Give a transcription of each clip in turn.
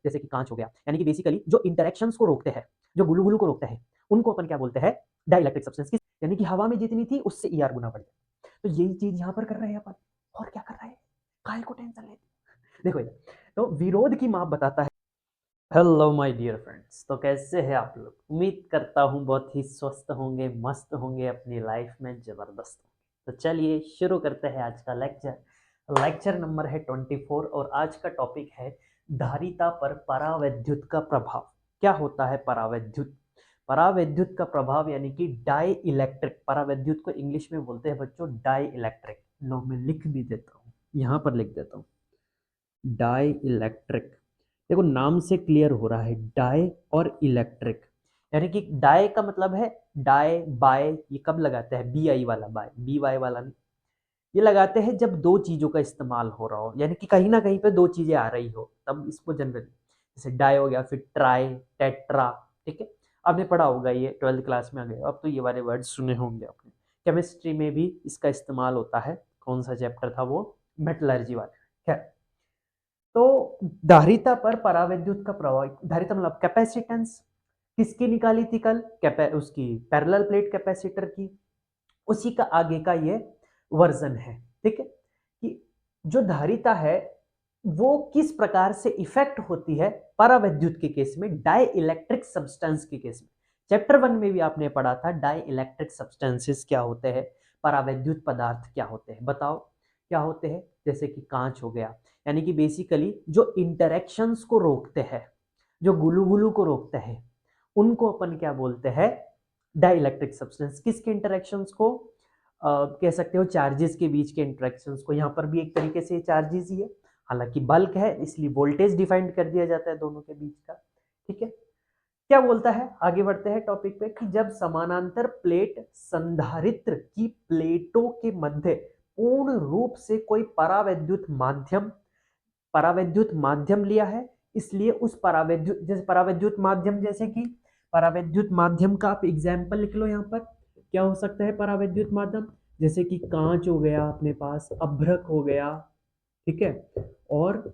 जैसे कि कांच हो गया, यानी कि बेसिकली जो इंटरेक्शंस को रोकते हैं, जो गुलू गुलू को रोकते हैं, उनको अपन क्या बोलते हैं, डाइलेक्ट्रिक सब्सटेंस की, यानी कि हवा में जितनी थी उससे ER गुना बढ़ जाए। तो यही चीज यहाँ पर कर रहे हैं अपन। और क्या कर रहे हैं, काहे को टेंशन लेते। देखो इधर, तो विरोध की माप बताता है। हेलो माय डियर फ्रेंड्स, तो कैसे हैं आप लोग? उम्मीद करता हूँ बहुत ही स्वस्थ होंगे, मस्त होंगे, अपनी लाइफ में जबरदस्त होंगे। तो चलिए शुरू करते हैं आज का लेक्चर। लेक्चर नंबर है 24 और आज का टॉपिक है धारिता पर परावैद्युत का प्रभाव। क्या होता है परावैद्युत? परावैद्युत का प्रभाव यानी कि डाई इलेक्ट्रिक। परावैद्युत को इंग्लिश में बोलते हैं बच्चों डाई इलेक्ट्रिक। लो मैं लिख भी देता हूँ, यहाँ पर लिख देता हूँ, डाई इलेक्ट्रिक। देखो नाम से क्लियर हो रहा है, डाई और इलेक्ट्रिक, यानी कि डाई का मतलब है डाई बाय। ये कब लगाते हैं? BI वाला बाय, BY वाला नहीं। ये लगाते हैं जब दो चीजों का इस्तेमाल हो रहा हो, यानी कि कहीं ना कहीं पे दो चीजें आ रही हो, तब इसको जनरली, जैसे डाई हो गया, फिर ट्राई, टेट्रा। ठीक है, आपने पढ़ा होगा, ये 12th क्लास में आ गए, अब तो ये वाले वर्ड सुने होंगे आपने। केमिस्ट्री में भी इसका इस्तेमाल होता है। कौन सा चैप्टर था वो? मेटलर्जी वाला। खैर, तो धारिता पर परावैद्युत का प्रभाव, धारिता मतलब कैपेसिटेंस, किसकी निकाली थी कल? उसकी पैरेलल प्लेट कैपेसिटर की। उसी का आगे का ये वर्जन है। ठीक है, कि जो धारिता है वो किस प्रकार से इफेक्ट होती है परावैद्युत के केस में, डाई इलेक्ट्रिक सब्सटेंस के केस में। चैप्टर 1 में भी आपने पढ़ा था डाई इलेक्ट्रिक सब्सटेंसेस क्या होते हैं, परावैद्युत पदार्थ क्या होते हैं। बताओ क्या होते हैं? जैसे कि कांच हो गया, यानी कि बेसिकली जो इंटरेक्शंस को रोकते हैं, जो गुलू गुलू को रोकते हैं, उनको अपन क्या बोलते हैं? Dielectric substance. किसके इंटरेक्शंस को? कह सकते हो चार्जेस के बीच के इंटरेक्शंस को। यहाँ पर भी एक तरीके से चार्जेस ही है, हालांकि बल्क है इसलिए वोल्टेज डिफाइंड कर दिया जाता है दोनों के बीच का। ठीक है, क्या बोलता है, आगे बढ़ते हैं टॉपिक पे, कि जब समानांतर प्लेट संधारित्र की प्लेटों के मध्य पूर्ण रूप से कोई परावैद्युत माध्यम लिया है, इसलिए उस परावैद्युत, जैसे परावैद्युत माध्यम, जैसे कि परावैद्युत माध्यम का आप एग्जाम्पल लिख लो यहाँ पर। क्या हो सकता है परावैद्युत माध्यम? जैसे कि कांच हो गया अपने पास, अभ्रक हो गया। ठीक है, और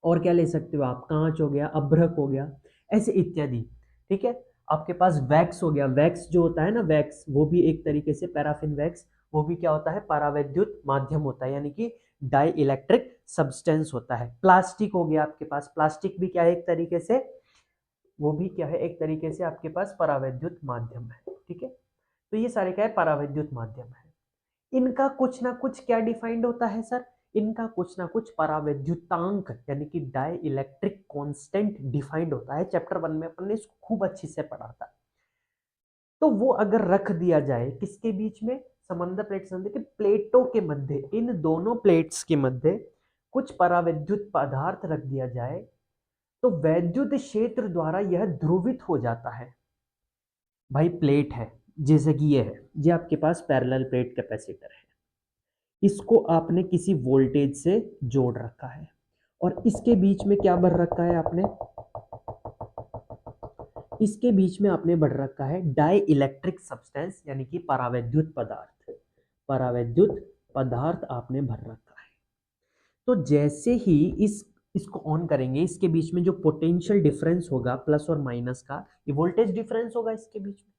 और क्या ले सकते हो आप? कांच हो गया, अभ्रक हो गया, ऐसे इत्यादि। ठीक है, आपके पास वैक्स हो गया। वैक्स जो होता है ना, वैक्स, वो भी एक तरीके से पैराफिन वैक्स, वो भी क्या होता है? परावैद्युत माध्यम होता है, यानी कि डाई इलेक्ट्रिक सब्सटेंस होता है। प्लास्टिक हो गया आपके पास, प्लास्टिक भी क्या है एक तरीके से, वो भी क्या है एक तरीके से आपके पास परावैद्युत माध्यम है। ठीक है, तो ये सारे क्या है? परावैद्युत माध्यम है। इनका कुछ ना कुछ क्या डिफाइंड होता है सर? इनका कुछ ना कुछ परावैद्युतांक यानी कि डाई इलेक्ट्रिक कांस्टेंट डिफाइंड होता है। चैप्टर 1 में अपन ने इसको खूब अच्छी से पढ़ा था। तो वो अगर रख दिया जाए किसके बीच में? समंदर प्लेट समंदर के प्लेटों के मध्य, इन दोनों प्लेट्स के मध्य कुछ परावैद्युत पदार्थ रख दिया जाए, तो वैद्युत क्षेत्र द्वारा यह ध्रुवित हो जाता है। भाई प्लेट है, जैसे कि ये है, ये आपके पास पैरेलल प्लेट कैपेसिटर है, इसको आपने किसी वोल्टेज से जोड़ रखा है, और इसके बीच में क्या भर रखा है आपने? इसके बीच में आपने भर रखा है डाई इलेक्ट्रिक सब्सटेंस, यानी कि परावैद्युत पदार्थ। परावैद्युत पदार्थ आपने भर रखा है। तो जैसे ही इसको ऑन करेंगे, इसके बीच में जो पोटेंशियल डिफरेंस होगा प्लस और माइनस का, ये वोल्टेज डिफरेंस होगा इसके बीच में।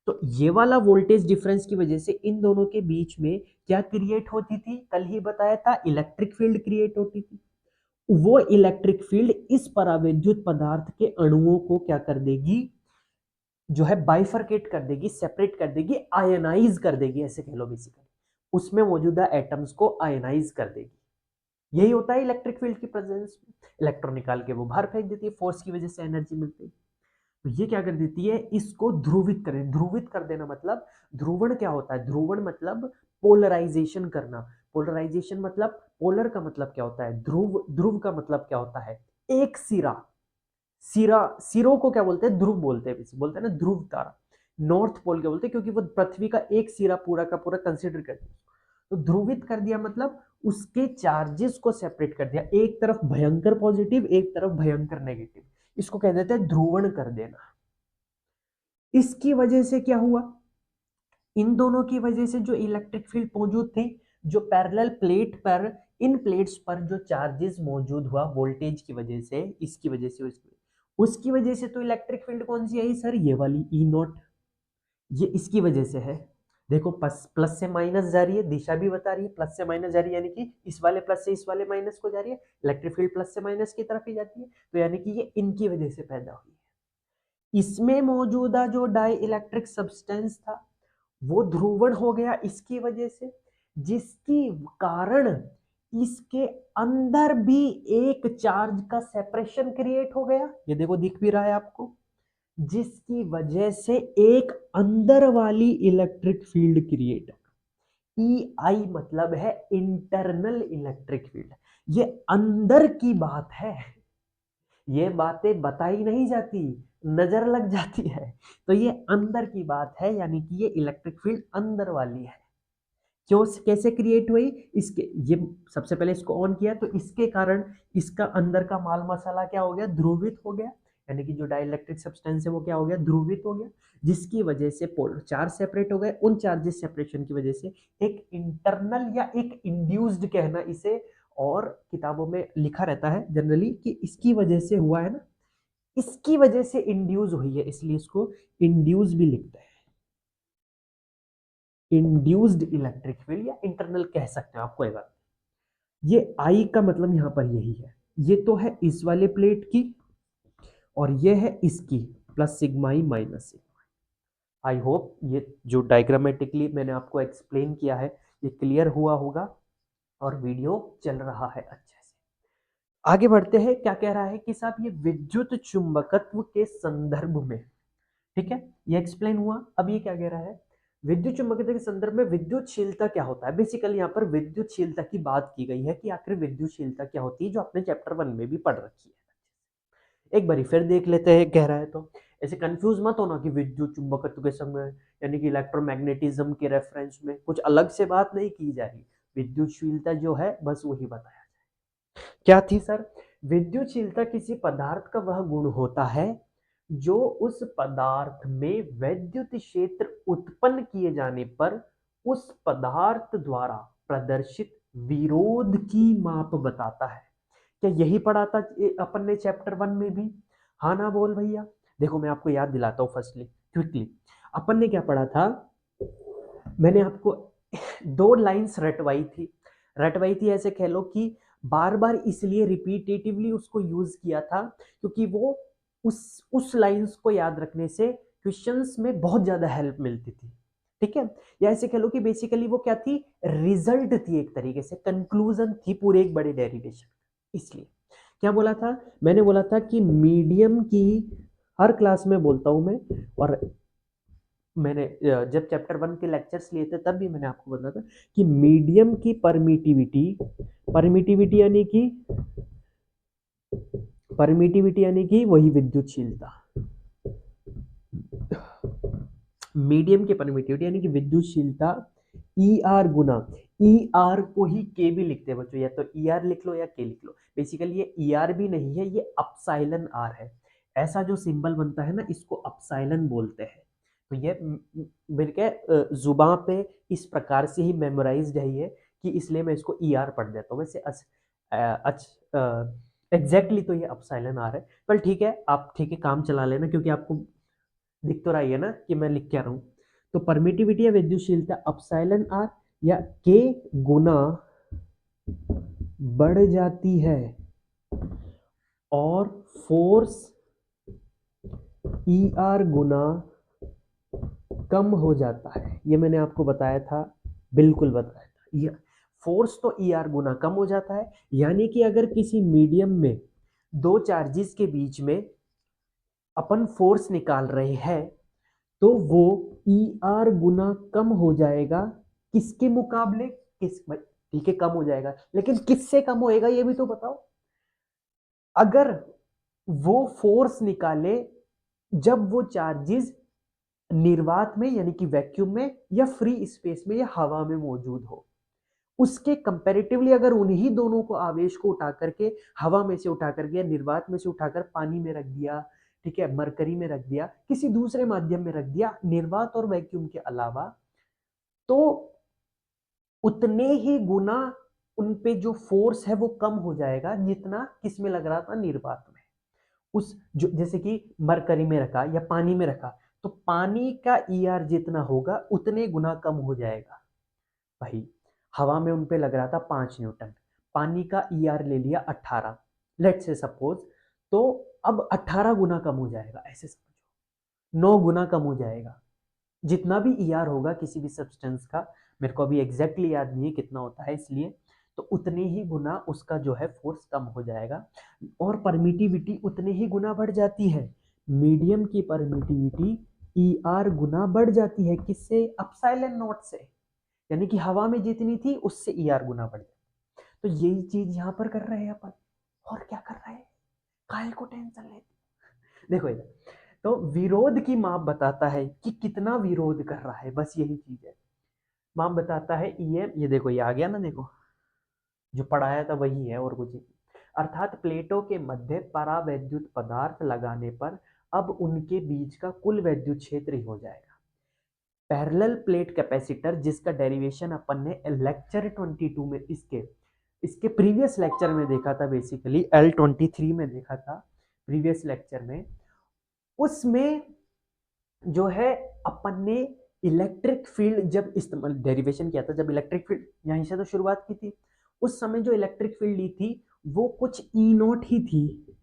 तो ये वाला वोल्टेज डिफरेंस की वजह से इन दोनों के बीच में क्या क्रिएट होती थी? कल ही बताया था, इलेक्ट्रिक फील्ड क्रिएट होती थी। वो इलेक्ट्रिक फील्ड इस परावैद्युत पदार्थ के अणुओं को क्या कर देगी? जो है बाइफरकेट कर देगी, सेपरेट कर देगी, आयनाइज कर देगी, ऐसे कह लो बेसिकली। उसमें मौजूदा एटम्स को आयनाइज कर देगी। यही होता है इलेक्ट्रिक फील्ड की प्रेजेंस में। इलेक्ट्रॉन निकाल के वो बाहर फेंक देती है, फोर्स की वजह से एनर्जी मिलती है। तो ये क्या कर देती है? इसको ध्रुवित करें। ध्रुवित कर देना मतलब, ध्रुवण क्या होता है? ध्रुवण मतलब पोलराइजेशन करना। पोलराइजेशन मतलब, पोलर का मतलब क्या होता है? ध्रुव। ध्रुव का मतलब क्या होता है? एक सिरा। सिरों को क्या बोलते हैं? ध्रुव बोलते हैं। बोलते हैं ना ध्रुव तारा, नॉर्थ पोल क्या बोलते हैं? क्योंकि वो पृथ्वी का एक सिरा पूरा का पूरा कंसिडर करते हैं। तो ध्रुवित कर दिया मतलब उसके चार्जेस को सेपरेट कर दिया, एक तरफ भयंकर पॉजिटिव, एक तरफ भयंकर नेगेटिव, इसको कह देते हैं ध्रुवण कर देना। इसकी वजह से क्या हुआ? इन दोनों की वजह से जो इलेक्ट्रिक फील्ड मौजूद थी, जो पैरेलल प्लेट पर इन प्लेट्स पर जो चार्जेस मौजूद हुआ वोल्टेज की वजह से, इसकी वजह से, उसकी वजह से, तो इलेक्ट्रिक फील्ड कौन सी आई सर, ये वाली ई नॉट, ये इसकी वजह से है। देखो प्लस प्लस से माइनस जा रही है, दिशा भी बता रही है, प्लस से माइनस जा रही है, यानी कि इस वाले प्लस से इस वाले माइनस को जा रही है, इलेक्ट्रिक फील्ड प्लस से माइनस की तरफ ही जाती है, तो यानी कि ये इनकी वजह से पैदा हुई है। इसमें मौजूदा जो डाई इलेक्ट्रिक सब्सटेंस था वो ध्रुवण हो गया इसकी वजह से, जिसकी कारण इसके अंदर भी एक चार्ज का सेपरेशन क्रिएट हो गया, ये देखो दिख भी रहा है आपको, जिसकी वजह से एक अंदर वाली इलेक्ट्रिक फील्ड क्रिएट, ई आई मतलब है इंटरनल इलेक्ट्रिक फील्ड, ये अंदर की बात है, ये बातें बताई नहीं जाती, नजर लग जाती है, तो ये अंदर की बात है, यानी कि ये इलेक्ट्रिक फील्ड अंदर वाली है। क्यों, कैसे क्रिएट हुई, इसके, ये सबसे पहले इसको ऑन किया तो इसके कारण इसका अंदर का माल मसाला क्या हो गया, ध्रुवित हो गया, यानी कि जो डाइलेक्ट्रिक सब्सटेंस है वो क्या हो गया, ध्रुवित हो गया, जिसकी वजह से पोलर चार्ज सेपरेट हो गए, उन चार्जेस सेपरेशन की वजह से एक इंटरनल या एक इंड्यूस्ड कहना इसे, और किताबों में लिखा रहता है जनरली कि इसकी वजह से हुआ है ना, इसकी वजह से इंड्यूस हुई है, इसलिए इसको इंड्यूस भी लिखते हैं, इंड्यूस्ड इलेक्ट्रिक फील्ड या इंटरनल कह सकते हैं आप, कोई बात। ये आई का मतलब यहां पर यही है, ये तो है इस वाले प्लेट की और ये है इसकी, plus sigma E minus sigma. I hope ये जो डायग्रामेटिकली मैंने आपको एक्सप्लेन किया है ये क्लियर हुआ होगा और वीडियो चल रहा है अच्छे से। आगे बढ़ते हैं, क्या कह रहा है कि साहब ये विद्युत चुंबकत्व के संदर्भ में, ठीक है, ये एक्सप्लेन हुआ। अब ये क्या कह रहा है, विद्युत चुंबकत्व के संदर्भ में विद्युतशीलता क्या होता है, बेसिकली यहाँ पर विद्युतशीलता की बात की गई है कि आखिर विद्युतशीलता क्या होती है, जो आपने चैप्टर 1 में भी पढ़ रखी है। एक बार फिर देख लेते हैं, कह रहा है तो ऐसे कंफ्यूज मत होना कि विद्युत चुंबकत्व के समय यानी कि इलेक्ट्रोमैग्नेटिज्म के रेफरेंस में कुछ अलग से बात नहीं की जा रही, विद्युतशीलता जो है बस वही बताया जाए। क्या थी सर, विद्युतशीलता किसी पदार्थ का वह गुण होता है जो उस पदार्थ में वैद्युत क्षेत्र उत्पन्न किए जाने पर उस पदार्थ द्वारा प्रदर्शित विरोध की माप बताता है। क्या यही पढ़ा था अपन ने चैप्टर 1 में भी, हाँ ना बोल भैया। देखो मैं आपको याद दिलाता हूँ फर्स्टली क्विकली, अपन ने क्या पढ़ा था, मैंने आपको दो लाइंस रटवाई थी ऐसे कह लो कि बार बार इसलिए रिपीटेटिवली उसको यूज किया था क्योंकि वो उस लाइंस को याद रखने से क्वेश्चंस में बहुत ज्यादा हेल्प मिलती थी, ठीक है। या ऐसे कह लो कि बेसिकली वो क्या थी, रिजल्ट थी, एक तरीके से कंक्लूजन थी पूरे एक बड़े डेरिवेशन। इसलिए क्या बोला था, मैंने बोला था कि मीडियम की, हर क्लास में बोलता हूं मैं, और मैंने जब चैप्टर 1 के लेक्चर्स लिए थे तब भी मैंने आपको बताया था कि मीडियम की परमिटिविटी, परमिटिविटी यानी कि वही विद्युतशीलता, मीडियम की परमिटिविटी यानी कि विद्युतशीलता ई आर गुना, ई आर को ही के भी लिखते हैं बच्चों, या तो ई आर लिख लो या के लिख लो, बेसिकली ये ई आर भी नहीं है, ये अपसाइलन आर है, ऐसा जो सिंबल बनता है ना इसको अपसाइलन बोलते हैं। तो ये मेरे के जुबान पे इस प्रकार से ही मेमोराइज्ड है ये, कि इसलिए मैं इसको ई आर पढ़ देता हूँ, वैसे एग्जैक्टली तो ये अपसाइलन आर है, पर ठीक है आप, ठीक है काम चला लेना, क्योंकि आपको दिख तो रहा है ना कि मैं लिख क्या रहा हूं। तो परमिटिविटी या विद्युतशीलता अपसाइलन आर या के गुना बढ़ जाती है और फोर्स ई आर गुना कम हो जाता है, ये मैंने आपको बताया था, बिल्कुल बताया था। ये फोर्स तो ई आर गुना कम हो जाता है, यानी कि अगर किसी मीडियम में दो चार्जेस के बीच में अपन फोर्स निकाल रहे हैं तो वो ई आर गुना कम हो जाएगा, किसके मुकाबले, किस, ठीक है कम हो जाएगा, लेकिन किससे कम होएगा ये भी तो बताओ। अगर वो फोर्स निकाले जब वो चार्जेस निर्वात में यानी कि वैक्यूम में या फ्री स्पेस में या हवा में मौजूद हो, उसके कंपैरेटिवली अगर उन्हीं दोनों को आवेश को उठा करके हवा में से उठा करके या निर्वात में से उठाकर पानी में रख दिया, ठीक है, मरकरी में रख दिया, किसी दूसरे माध्यम में रख दिया निर्वात और वैक्यूम के अलावा, तो उतने ही गुना उन पे जो फोर्स है वो कम हो जाएगा जितना किस में लग रहा था, निर्वात में। उस जो जैसे कि मरकरी में रखा या पानी में रखा, तो पानी का ईआर जितना होगा उतने गुना कम हो जाएगा। भाई हवा में उन पे लग रहा था 5 न्यूटन, पानी का ईआर ले लिया 18, लेट से सपोज, तो अब 18 गुना कम हो जाएगा, ऐसे समझो 9 गुना कम हो जाएगा। जितना भी ईआर होगा किसी भी सब्सटेंस का, मेरे को अभी एग्जैक्टली याद नहीं है कितना होता है, इसलिए तो उतने ही गुना उसका जो है फोर्स कम हो जाएगा और परमिटिविटी उतने ही गुना बढ़ जाती है। मीडियम की परमिटिविटी ईआर गुना बढ़ जाती है, किससे? एप्सिलॉन नॉट से। यानी कि हवा में जितनी थी उससे ईआर गुना बढ़ जाती। तो यही चीज यहाँ पर कर रहे हैं अपन। और क्या कर रहे हैं? काहे को टेंशन लेते? देखो इधर, तो विरोध की माप बताता है कि कितना विरोध कर रहा है, बस यही चीज है। माप बताता है ईएम, ये देखो ये आ गया ना, देखो जो पढ़ाया था वही है और कुछ नहीं। अर्थात प्लेटों के मध्य परावैद्युत पदार्थ लगाने पर अब उनके बीच का कुल वैद्युत क्षेत्र ही हो जाएगा। पैरेलल प्लेट कैपेसिटर, जिसका डेरिवेशन अपन ने लेक्चर 22 में इसके इसके प्रीवियस लेक्चर में देखा था, बेसिकली L23 में देखा था प्रीवियस लेक्चर में। उसमें जो है अपन ने इलेक्ट्रिक फील्ड जब इस्तेमाल डेरिवेशन किया था, जब इलेक्ट्रिक फील्ड यहीं से तो शुरुआत की थी, उस समय जो इलेक्ट्रिक फील्ड ली थी वो कुछ ई नॉट ही थी,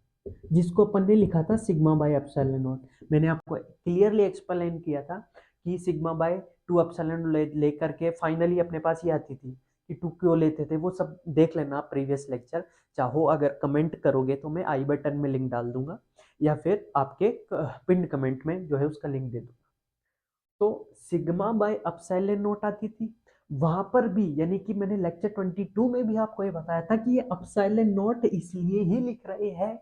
जिसको अपन ने लिखा था सिग्मा बाय एप्सिलॉन नॉट। मैंने आपको क्लियरली एक्सप्लेन किया था कि सिग्मा बाय 2 एप्सिलॉन लेकर के फाइनली अपने पास ये आती थी कि 2 क्यों लेते थे, वो सब देख लेना प्रीवियस लेक्चर। चाहो अगर कमेंट करोगे तो मैं आई बटन में लिंक डाल दूंगा या फिर आपके पिन कमेंट में जो है उसका लिंक दे दूंगा। तो सिग्मा बाय एप्सिलॉन नॉट आती थी वहां पर भी, यानी कि मैंने लेक्चर 22 में भी आपको ये बताया था कि ये एप्सिलॉन नॉट इसलिए ही लिख रहे हैं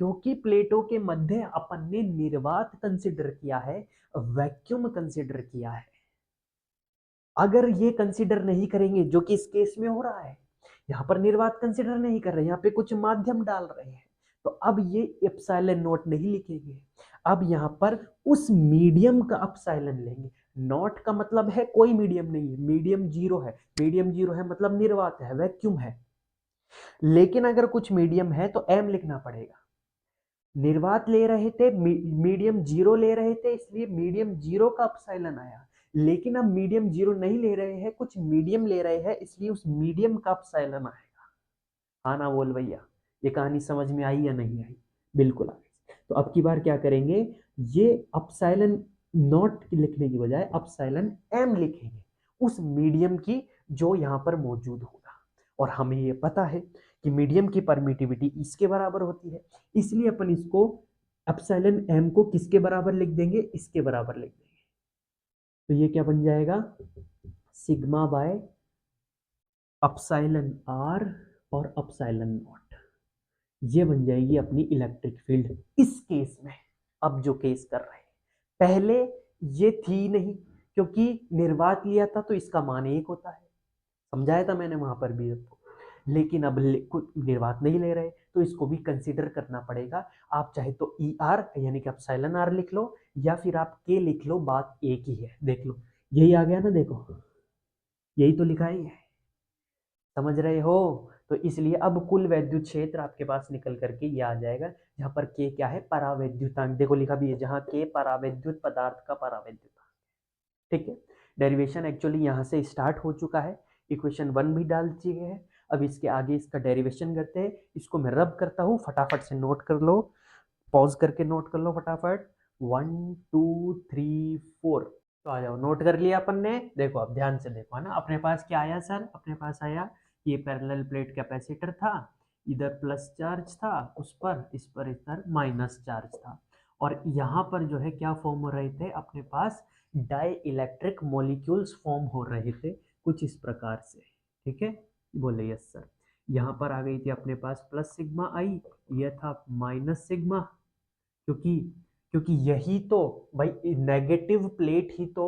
क्योंकि प्लेटों के मध्य अपन ने निर्वात कंसिडर किया है, वैक्यूम कंसिडर किया है। अगर ये कंसिडर नहीं करेंगे, जो कि इस केस में हो रहा है, यहाँ पर निर्वात कंसिडर नहीं कर रहे, यहाँ पे कुछ माध्यम डाल रहे हैं, तो अब ये एप्सिलॉन नॉट नहीं लिखेंगे, अब यहाँ पर उस मीडियम का एप्सिलॉन लेंगे। नॉट का मतलब है कोई मीडियम नहीं है, मीडियम जीरो है, मीडियम जीरो है मतलब निर्वात है, वैक्यूम है। लेकिन अगर कुछ मीडियम है तो एम लिखना पड़ेगा। निर्वात ले रहे थे, मीडियम जीरो ले रहे थे, इसलिए मीडियम जीरो का एप्सिलॉन आया। लेकिन अब मीडियम जीरो नहीं ले रहे हैं, कुछ मीडियम ले रहे हैं, इसलिए उस मीडियम का एप्सिलॉन आएगा। हाँ ना बोल भैया, ये कहानी समझ में आई या नहीं आई? बिल्कुल आ गई। तो अब की बार क्या करेंगे, ये एप्सिलॉन नॉट लिखने की बजाय एप्सिलॉन एम लिखेंगे उस मीडियम की जो यहाँ पर मौजूद होगा। और हमें ये पता है कि मीडियम की परमिटिविटी इसके बराबर होती है, इसलिए अपन इसको एप्सिलॉन एम को किसके बराबर लिख देंगे, इसके बराबर लिख देंगे। तो ये क्या बन जाएगा, सिग्मा बाय एप्सिलॉन आर और एप्सिलॉन नॉट, ये बन जाएगी अपनी इलेक्ट्रिक फील्ड इस केस में। अब जो केस कर रहे हैं, पहले ये थी नहीं क्योंकि निर्वात लिया था तो इसका मान एक होता है, समझाया था मैंने वहां पर भी आपको। लेकिन अब निर्वात नहीं ले रहे तो इसको भी कंसीडर करना पड़ेगा। आप चाहे तो ई आर यानी कि एप्सिलॉन आर लिख लो या फिर आप के लिख लो, बात एक ही है। देख लो यही आ गया ना, देखो यही तो लिखा ही है, समझ रहे हो? तो इसलिए अब कुल वैद्युत क्षेत्र आपके पास निकल करके ये आ जाएगा, जहां पर के क्या है, परावैद्युतांक। देखो लिखा भी है, जहां के परावैद्युत पदार्थ का परावैद्युतांक। ठीक है, डेरिवेशन एक्चुअली यहाँ से स्टार्ट हो चुका है, इक्वेशन 1 भी डाल चुके हैं। अब इसके आगे इसका डेरिवेशन करते हैं, इसको मैं रब करता हूँ, फटाफट से नोट कर लो, पॉज करके नोट कर लो फटाफट। 1 2 3 4, तो आ जाओ, नोट कर लिया अपन ने। देखो अब ध्यान से देखो, है ना, अपने पास क्या आया सर, अपने पास आया ये पैरेलल प्लेट कैपेसिटर था, इधर प्लस चार्ज था उस पर, इस पर इधर माइनस चार्ज था, और यहाँ पर जो है क्या फॉर्म हो रहे थे अपने पास, डाई इलेक्ट्रिक मॉलिक्यूल्स फॉर्म हो रहे थे कुछ इस प्रकार से। ठीक है, बोले यस सर। यहाँ पर आ गई थी अपने पास प्लस सिग्मा आई, यह था माइनस सिग्मा, क्योंकि क्योंकि यही तो भाई नेगेटिव प्लेट ही तो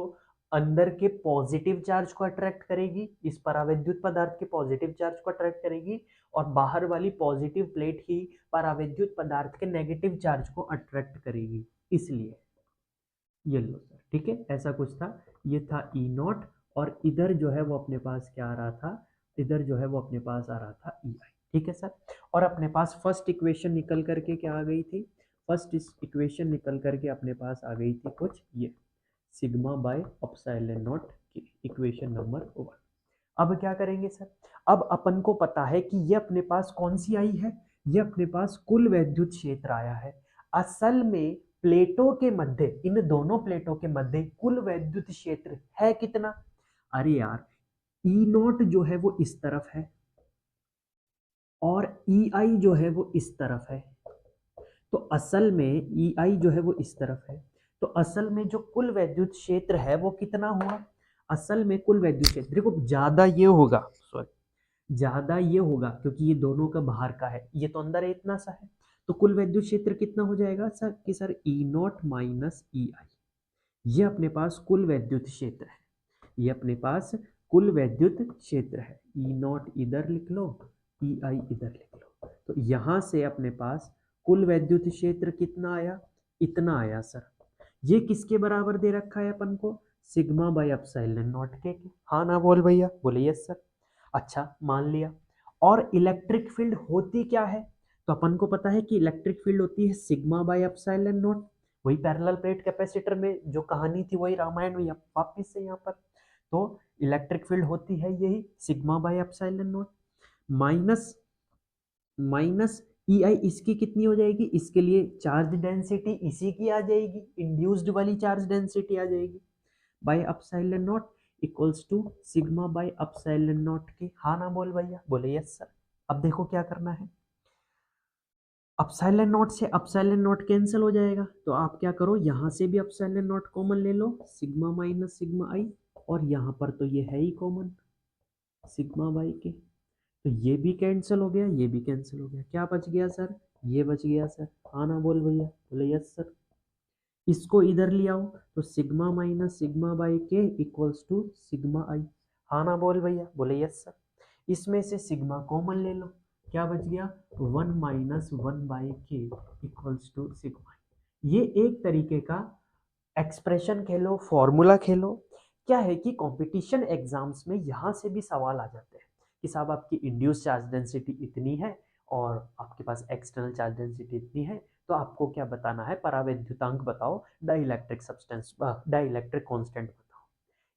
अंदर के पॉजिटिव चार्ज को अट्रैक्ट करेगी, इस परावैद्युत पदार्थ के पॉजिटिव चार्ज को अट्रैक्ट करेगी, और बाहर वाली पॉजिटिव प्लेट ही परावैद्युत पदार्थ के नेगेटिव चार्ज को अट्रैक्ट करेगी, इसलिए ये लो सर। ठीक है, ऐसा कुछ था, ये था ई नॉट, और इधर जो है वो अपने पास क्या आ रहा था, इधर जो है वो अपने पास आ रहा था ई आई। ठीक है सर। और अपने पास फर्स्ट इक्वेशन निकल करके क्या आ गई थी, फर्स्ट इक्वेशन निकल करके अपने पास आ गई थी कुछ ये सिग्मा बाय एप्सिलॉन नॉट की इक्वेशन नंबर 1। अब क्या करेंगे सर, अब अपन को पता है कि ये अपने पास कौन सी आई है, ये अपने पास कुल वैद्युत क्षेत्र आया है। असल में प्लेटों के मध्य, इन दोनों प्लेटों के मध्य कुल वैद्युत क्षेत्र है कितना, अरे यार ई नॉट जो है वो इस तरफ है और ई आई जो है वो इस तरफ है। तो असल में ई आई जो है वो इस तरफ है, तो असल में जो कुल वैद्युत क्षेत्र है वो कितना हुआ, असल में कुल वैद्युत क्षेत्र देखो ज्यादा ये होगा, सॉरी ज्यादा ये होगा क्योंकि ये दोनों का बाहर का है, ये तो अंदर है इतना सा है। तो कुल वैद्युत क्षेत्र कितना हो जाएगा सर कि sir E not minus E आई, ये अपने पास कुल वैद्युत क्षेत्र है, ये अपने पास कुल वैद्युत क्षेत्र है। ई नॉट इधर लिख लो, ई आई इधर लिख लो, तो यहां से अपने पास कुल वैद्युत क्षेत्र कितना आया, इतना आया सर। ये किसके बराबर दे रखा है अपन को, sigma by epsilon naught K. हाँ ना बोल भैया, बोले यस सर। अच्छा मान लिया। और इलेक्ट्रिक फील्ड होती क्या है, तो अपन को पता है कि इलेक्ट्रिक फील्ड होती है सिग्मा बाय एप्सिलॉन नॉट, वही पैरेलल प्लेट कैपेसिटर में जो कहानी थी वही रामायण में वापिस से यहाँ पर। तो इलेक्ट्रिक फील्ड होती है यही sigma by epsilon not minus minus E I, इसकी कितनी हो जाएगी, इसके लिए चार्ज डेंसिटी इसी की आ जाएगी, इंड्यूस्ड वाली चार्ज डेंसिटी आ जाएगी by epsilon naught equals to sigma by epsilon naught K. हाँ ना बोल भैया, बोले यस सर। अब देखो क्या करना है, एप्सिलॉन नॉट से एप्सिलॉन नॉट कैंसिल हो जाएगा, तो आप क्या करो यहाँ से भी एप्सिलॉन नॉट कॉमन ले लो, सिग्मा माइनस सिग्मा आई, और यहाँ पर तो ये है ही कॉमन सिग्मा बाई के, तो ये भी कैंसिल हो गया, ये भी कैंसिल हो गया, क्या बच गया सर, ये बच गया सर। हाँ ना बोल भैया, बोले यस सर। इसको इधर ले आओ, तो सिग्मा माइनस सिग्मा बाई के इक्वल्स टू सिग्मा आई। हाँ ना बोल भैया, बोले यस सर। इसमें से सिग्मा कॉमन ले लो, क्या बच गया, 1 - 1/k इक्वल्स टू सिग्मा। ये एक तरीके का एक्सप्रेशन खेलो, फॉर्मूला खेलो। क्या है कि कंपटीशन एग्जाम्स में यहाँ से भी सवाल आ जाते हैं कि साहब आपकी इंड्यूस चार्ज डेंसिटी इतनी है और आपके पास एक्सटर्नल चार्ज डेंसिटी इतनी है, तो आपको क्या बताना है, परावैद्युतांक बताओ, डाइलेक्ट्रिक सब्सटेंस डाइलेक्ट्रिक कांस्टेंट बताओ।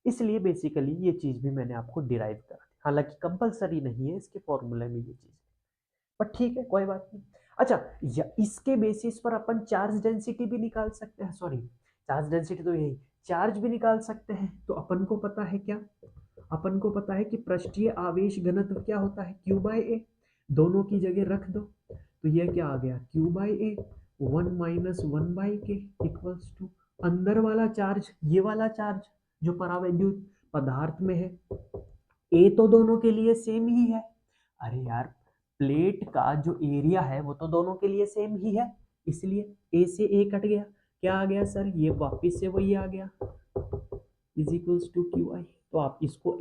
इसलिए बेसिकली ये चीज़ भी मैंने आपको डिराइव करा दी, हालांकि कंपलसरी नहीं है इसके फॉर्मूले में ये चीज़, पर ठीक है कोई बात नहीं। अच्छा, या इसके बेसिस पर अपन चार्ज डेंसिटी भी निकाल सकते हैं, सॉरी चार्ज डेंसिटी तो यही, चार्ज भी निकाल सकते हैं। तो अपन को पता है क्या, अपन को पता है कि पृष्ठीय आवेश घनत्व क्या होता है, क्यू बाय ए, दोनों की जगह रख दो, तो ये क्या आ गया, Q by A 1 - 1/k equals to अंदर वाला चार्ज, ये वाला चार्ज जो परावैद्युत पदार्थ में है, ए तो दोनों के लिए सेम ही है। अरे यार प्लेट का जो एरिया है वो तो दोनों के लिए सेम ही है, इसलिए ए से ए कट गया, क्या आ गया सर, ये वापिस से वही आ गया is equals to Q I. तो आप इसको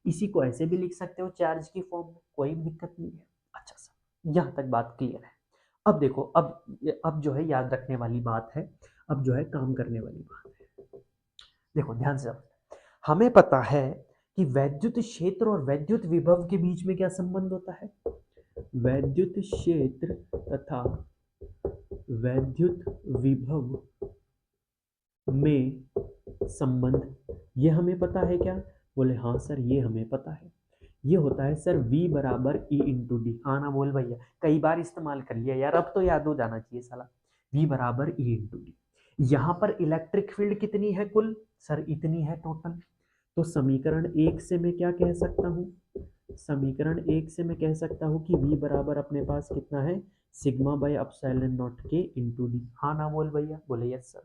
इसी को ऐसे भी लिख सकते हो चार्ज की फॉर्म में, कोई दिक्कत नहीं है। अच्छा सर, यहाँ तक बात क्लियर है। अब देखो, अब जो है याद रखने वाली बात है, अब जो है काम करने वाली बात है। देखो ध्यान से, हमें पता है कि वैद्युत क्षेत्र और वैद्युत विभव के बीच में क्या संबंध होता है, वैद्युत क्षेत्र तथा वैद्युत विभव में संबंध, ये हमें पता है क्या, बोले हाँ सर ये हमें पता है, ये होता है सर V बराबर E इंटू डी। हाँ ना बोल भैया, कई बार इस्तेमाल कर लिया यार, अब तो याद हो जाना चाहिए साला, V बराबर E इंटू डी। यहाँ पर इलेक्ट्रिक फील्ड कितनी है कुल, सर इतनी है टोटल। तो समीकरण 1 से मैं क्या कह सकता हूँ, समीकरण 1 से मैं कह सकता हूँ कि V बराबर अपने पास कितना है, सिग्मा बाय एप्सिलॉन नॉट के इंटू डी। हाँ ना बोल भैया, बोले यस सर।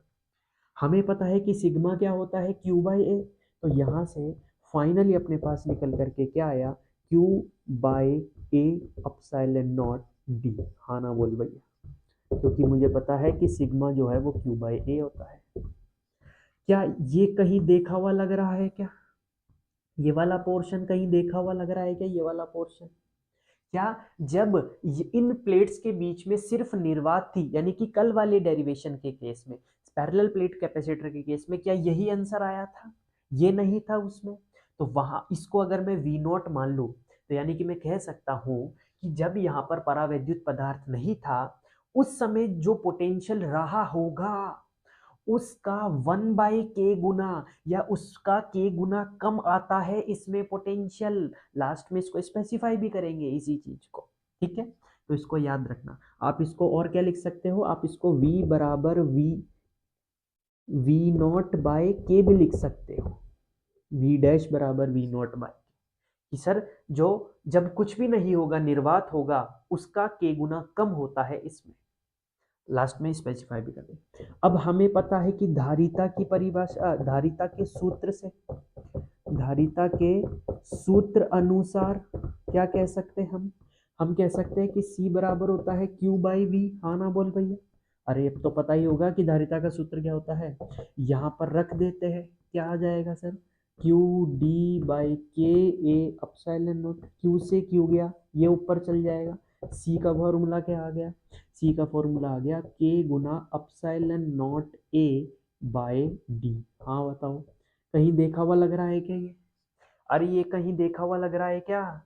हमें पता है कि सिग्मा क्या होता है, क्यू बाय ए, तो यहाँ से फाइनली अपने पास निकल करके क्या आया, Q by A epsilon naught D. हाँ ना बोल भैया, क्योंकि मुझे पता है कि सिग्मा जो है वो क्यू बाय ए होता है। क्या ये कहीं देखा हुआ लग रहा है क्या, ये वाला पोर्शन कहीं देखा हुआ लग रहा है क्या, ये वाला पोर्शन, क्या जब इन प्लेट्स के बीच में सिर्फ निर्वात थी, यानी कि कल वाले डेरिवेशन के केस में, पैरेलल प्लेट कैपेसिटर के केस में क्या यही आंसर आया था, ये नहीं था उसमें, तो वहां इसको अगर मैं वी नॉट मान लूं, तो यानी कि मैं कह सकता हूं कि जब यहाँ पर परावैद्युत पदार्थ नहीं था, उस समय जो पोटेंशियल रहा होगा उसका 1/k गुना या उसका k गुना कम आता है इसमें पोटेंशियल। लास्ट में इसको स्पेसिफाई भी करेंगे इसी चीज को, ठीक है। तो इसको याद रखना। आप इसको और क्या लिख सकते हो, आप इसको v बराबर वी नॉट बाय के भी लिख सकते हो, v डैश बराबर वी नॉट बाय, कि सर जो जब कुछ भी नहीं होगा निर्वात होगा उसका k गुना कम होता है इसमें। लास्ट में स्पेसिफाई भी कर दें। अब हमें पता है कि धारिता की परिभाषा, धारिता के सूत्र से, धारिता के सूत्र अनुसार क्या कह सकते हैं हम कह सकते हैं कि C बराबर होता है Q बाई वी। हाँ ना बोल भैया, अरे अब तो पता ही होगा कि धारिता का सूत्र क्या होता है। यहाँ पर रख देते हैं, क्या आ जाएगा सर, Q D बाई के ए अपसाइलन नोट। Q से Q गया, ये ऊपर चल जाएगा। C का फॉर्मूला क्या आ गया, C का फॉर्मूला आ गया K गुना epsilon naught A by D। हाँ बताओ, कहीं देखा हुआ लग रहा है क्या ये, अरे ये कहीं देखा हुआ लग रहा है क्या,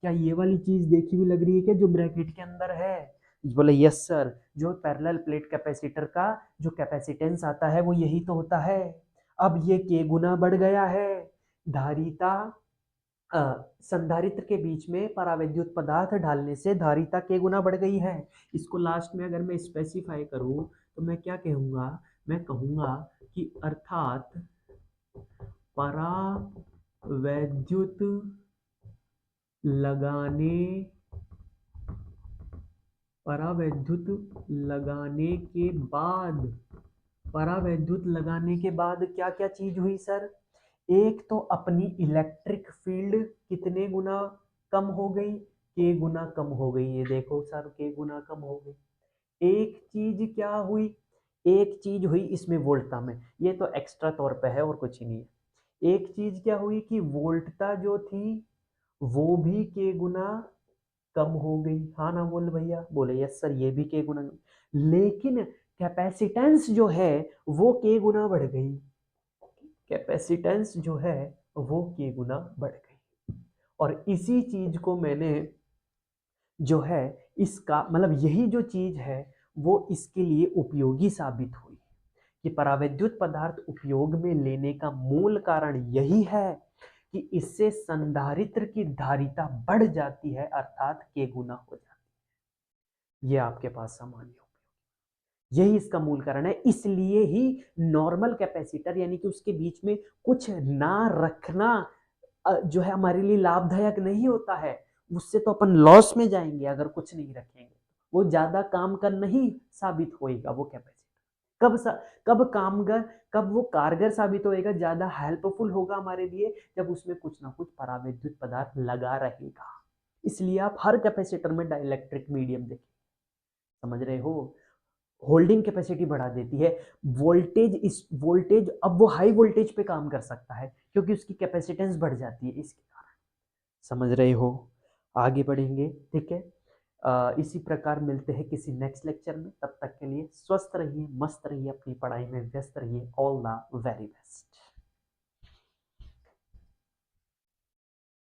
क्या ये वाली चीज देखी हुई लग रही है क्या जो ब्रैकेट के अंदर है। बोले यस सर, जो पैरेलल प्लेट कैपेसिटर का जो कैपेसिटेंस आता है वो यही तो होता है। अब ये के गुना बढ़ गया है, धारिता संधारित्र के बीच में परावैद्युत पदार्थ डालने से धारिता के गुना बढ़ गई है। इसको लास्ट में अगर मैं स्पेसिफाई करूं तो मैं क्या कहूंगा, मैं कहूंगा कि अर्थात परावैद्युत लगाने परावैद्युत लगाने के बाद, परावैद्युत लगाने के बाद क्या क्या चीज हुई सर, एक तो अपनी इलेक्ट्रिक फील्ड कितने गुना कम हो गई, के गुना कम हो गई। ये देखो सर के गुना कम हो गई। एक चीज क्या हुई, एक चीज हुई इसमें वोल्टता में, ये तो एक्स्ट्रा तौर पे है और कुछ ही नहीं है। एक चीज क्या हुई कि वोल्टता जो थी वो भी के गुना कम हो गई। हाँ ना बोल भैया, बोले यस सर ये भी के गुना, लेकिन कैपेसिटेंस जो है वो के गुना बढ़ गई, कैपेसिटेंस जो है वो के गुना बढ़ गई। और इसी चीज को मैंने जो है इसका मतलब यही जो चीज है वो इसके लिए उपयोगी साबित हुई, कि परावैद्युत पदार्थ उपयोग में लेने का मूल कारण यही है कि इससे संधारित्र की धारिता बढ़ जाती है अर्थात के गुना हो जाती है। ये आपके पास सामान्य उपयोग, यही इसका मूल कारण है। इसलिए ही नॉर्मल कैपेसिटर यानी कि उसके बीच में कुछ ना रखना जो है हमारे लिए लाभदायक नहीं होता है। उससे तो अपन लॉस में जाएंगे अगर कुछ नहीं रखेंगे, वो ज्यादा काम का नहीं साबित होएगा वो कैपेसिटर। कब कामगर, कब वो कारगर साबित होएगा, ज्यादा हेल्पफुल होगा हमारे लिए जब उसमें कुछ ना कुछ परावैद्युत पदार्थ लगा रहेगा। इसलिए आप हर कैपेसिटर में डाइलेक्ट्रिक मीडियम देखें, समझ रहे हो। होल्डिंग कैपेसिटी बढ़ा देती है, वोल्टेज इस वोल्टेज अब वो हाई वोल्टेज पे काम कर सकता है क्योंकि उसकी कैपेसिटेंस बढ़ जाती है इसके कारण, समझ रहे हो। आगे बढ़ेंगे, ठीक है। इसी प्रकार मिलते हैं किसी नेक्स्ट लेक्चर में, तब तक के लिए स्वस्थ रहिए, मस्त रहिए, अपनी पढ़ाई में व्यस्त रहिए। All the very best.